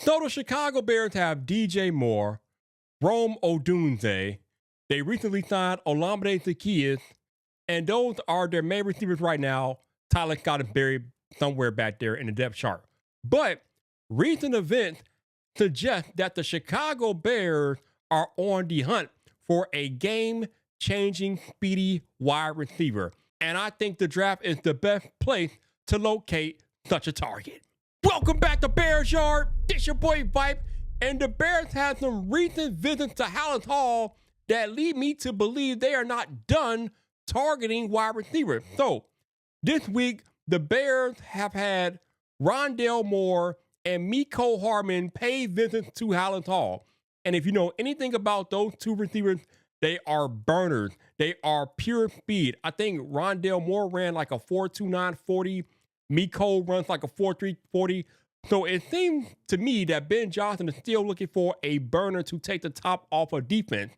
So the Chicago Bears have DJ Moore, Rome Odunze. They recently signed Olamide Zaccheaus, and those are their main receivers right now. Tyler Scott is buried somewhere back there in the depth chart. But recent events suggest that the Chicago Bears are on the hunt for a game-changing, speedy wide receiver. And I think the draft is the best place to locate such a target. Welcome back to Bears Yard. It's your boy Vipe, and the Bears had some recent visits to Hallis Hall that lead me to believe they are not done targeting wide receivers. So this week, the Bears have had Rondale Moore and Mecole Hardman pay visits to Hallis Hall. And if you know anything about those two receivers, they are burners. They are pure speed. I think Rondale Moore ran like a 4.29 40. Mecole runs like a 4.3 40. So it seems to me that Ben Johnson is still looking for a burner to take the top off of defense.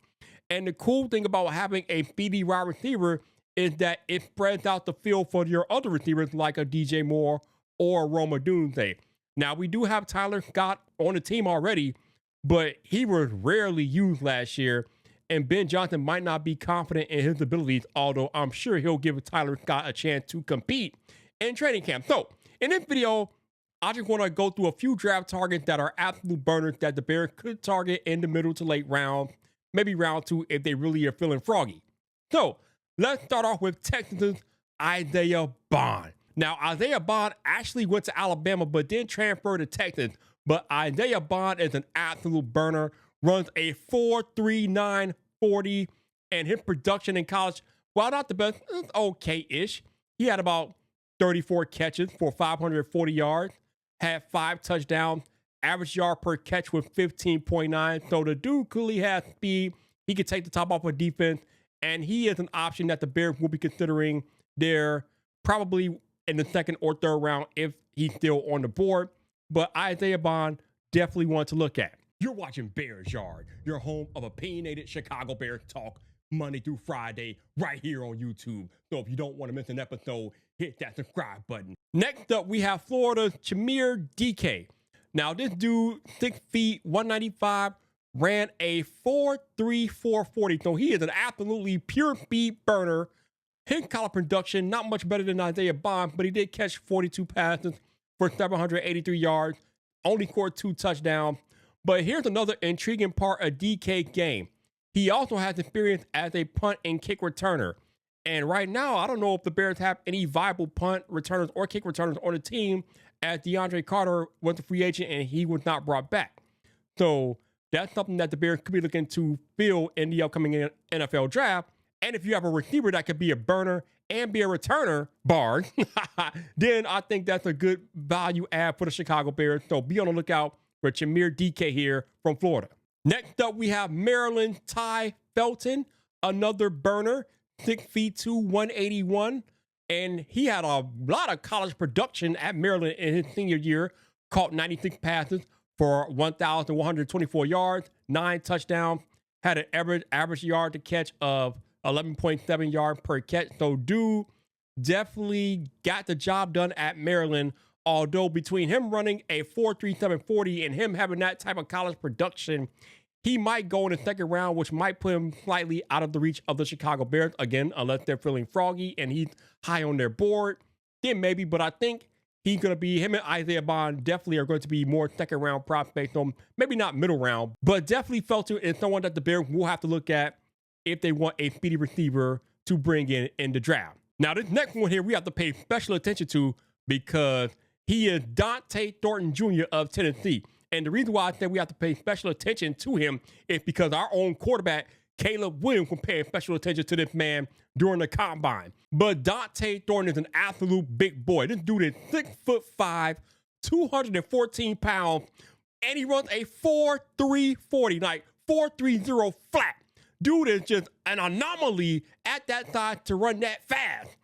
And the cool thing about having a speedy wide receiver is that it spreads out the field for your other receivers like a DJ Moore or Rome Odunze. Now, we do have Tyler Scott on the team already, but he was rarely used last year, and Ben Johnson might not be confident in his abilities, although I'm sure he'll give Tyler Scott a chance to compete in training camp. So, in this video, I just want to go through a few draft targets that are absolute burners that the Bears could target in the middle to late round, maybe round 2 if they really are feeling froggy. So, let's start off with Texans' Isaiah Bond. Now, Isaiah Bond actually went to Alabama, but then transferred to Texas. But Isaiah Bond is an absolute burner, runs a 4.39 40, and his production in college, while not the best, it's okay-ish. He had about 34 catches for 540 yards, had 5 touchdowns, average yard per catch with 15.9. So the dude clearly has speed. He could take the top off of defense, and he is an option that the Bears will be considering there probably in the second or third round if he's still on the board. But Isaiah Bond, definitely one to look at. You're watching Bears Yard, your home of opinionated Chicago Bears talk Monday through Friday right here on YouTube. So if you don't want to miss an episode, hit that subscribe button. Next up, we have Florida's Chimere DK. Now, this dude, 6 feet, 195, ran a 4.3 440. So he is an absolutely pure speed burner. His college production, not much better than Isaiah Bond, but he did catch 42 passes for 783 yards, only scored 2 touchdowns. But here's another intriguing part of DK's game. He also has experience as a punt and kick returner. And right now, I don't know if the Bears have any viable punt returners or kick returners on the team, as DeAndre Carter was a free agent and he was not brought back. So that's something that the Bears could be looking to fill in the upcoming NFL draft. And if you have a receiver that could be a burner and be a returner, Bard, then I think that's a good value add for the Chicago Bears. So be on the lookout for Chimere DK here from Florida. Next up, we have Maryland's Tai Felton, another burner, 6 feet 2, 181. And he had a lot of college production at Maryland in his senior year, caught 96 passes for 1,124 yards, 9 touchdowns, had an average yard to catch of 11.7 yards per catch. So dude definitely got the job done at Maryland, although between him running a 4.37 40 and him having that type of college production, he might go in the second round, which might put him slightly out of the reach of the Chicago Bears, again, unless they're feeling froggy and he's high on their board. Then maybe, but I think he's going to be, him and Isaiah Bond definitely are going to be more second round prospects. So maybe not middle round, but definitely Felton is someone that the Bears will have to look at if they want a speedy receiver to bring in the draft. Now, this next one here, we have to pay special attention to because he is Dante Thornton Jr. of Tennessee. And the reason why I say we have to pay special attention to him is because our own quarterback, Caleb Williams, was paying special attention to this man during the combine. But Dante Thornton is an absolute big boy. This dude is 6'5", 214 pounds, and he runs a 4.3 40, like 4.30 flat. Dude is just an anomaly at that size to run that fast.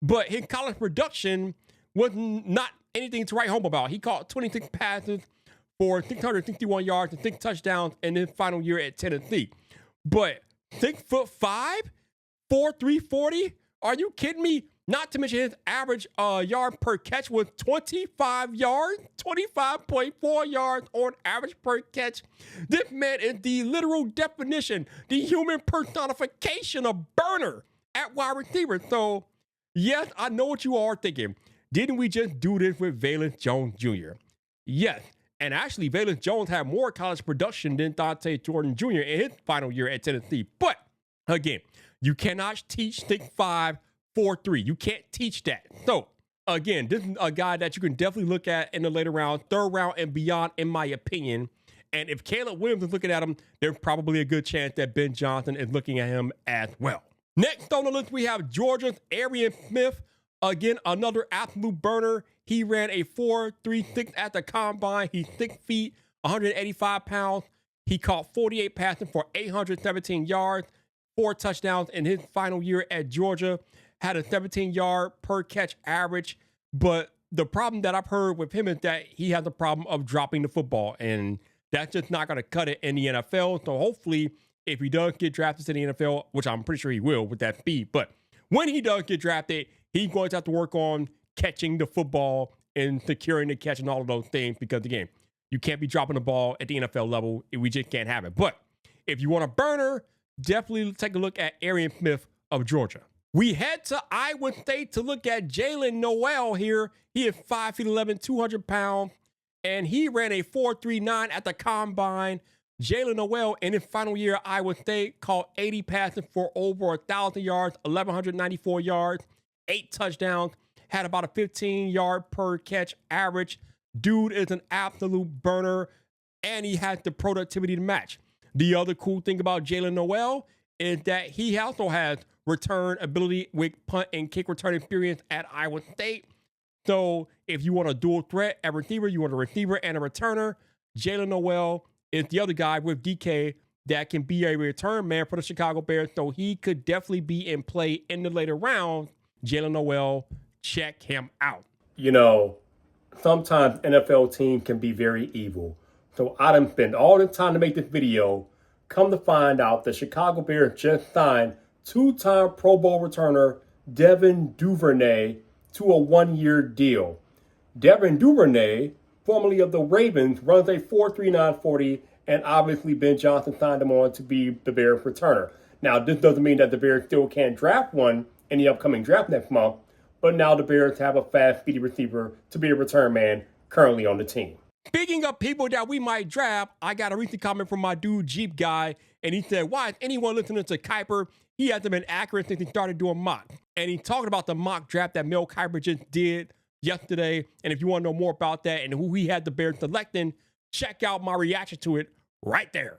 But his college production was not anything to write home about. He caught 26 passes for 661 yards and 6 touchdowns in his final year at Tennessee. But 6'5", 4.3 40? Are you kidding me? Not to mention his average yard per catch was 25 yards, 25.4 yards on average per catch. This man is the literal definition, the human personification of burner at wide receiver. So, yes, I know what you are thinking. Didn't we just do this with Valence Jones Jr.? Yes. And actually, Valence Jones had more college production than Thornton Jr. in his final year at Tennessee. But, again, you cannot teach 6'5", 4'3". You can't teach that. So, again, this is a guy that you can definitely look at in the later round, third round and beyond, in my opinion. And if Caleb Williams is looking at him, there's probably a good chance that Ben Johnson is looking at him as well. Next on the list, we have Georgia's Arian Smith. Again, another absolute burner. He ran a 4.36 at the combine. He's 6 feet, 185 pounds. He caught 48 passes for 817 yards, 4 touchdowns in his final year at Georgia. Had a 17-yard per catch average. But the problem that I've heard with him is that he has a problem of dropping the football. And that's just not going to cut it in the NFL. So hopefully, if he does get drafted to the NFL, which I'm pretty sure he will with that speed, but when he does get drafted, he's going to have to work on catching the football and securing the catch and all of those things because, again, you can't be dropping the ball at the NFL level. We just can't have it. But if you want a burner, definitely take a look at Arian Smith of Georgia. We head to Iowa State to look at Jalen Noel here. He is 5'11", 200 pounds, and he ran a 4.39 at the combine. Jalen Noel, in his final year at Iowa State, caught 80 passes for over 1,000 yards, 1,194 yards, 8 touchdowns, had about a 15-yard per catch average. Dude is an absolute burner, and he has the productivity to match. The other cool thing about Jalen Noel is that he also has return ability with punt and kick return experience at Iowa State. So if you want a dual threat at receiver, you want a receiver and a returner, Jalen Noel is the other guy with DK that can be a return man for the Chicago Bears. So he could definitely be in play in the later rounds. Jalen Noel, check him out. You know, sometimes NFL teams can be very evil. So I done spent all this time to make this video. Come to find out, the Chicago Bears just signed 2-time Pro Bowl returner Devin Duvernay to a 1-year deal. Devin Duvernay, formerly of the Ravens, runs a 4.39 40, and obviously Ben Johnson signed him on to be the Bears returner. Now, this doesn't mean that the Bears still can't draft one in the upcoming draft next month, but now the Bears have a fast, speedy receiver to be a return man currently on the team. Speaking of people that we might draft, I got a recent comment from my dude Jeep Guy, and he said, why is anyone listening to Kiper? He hasn't been accurate since he started doing mock. And he's talking about the mock draft that Mel Kiper just did yesterday. And if you want to know more about that and who he had the Bears selecting, check out my reaction to it right there.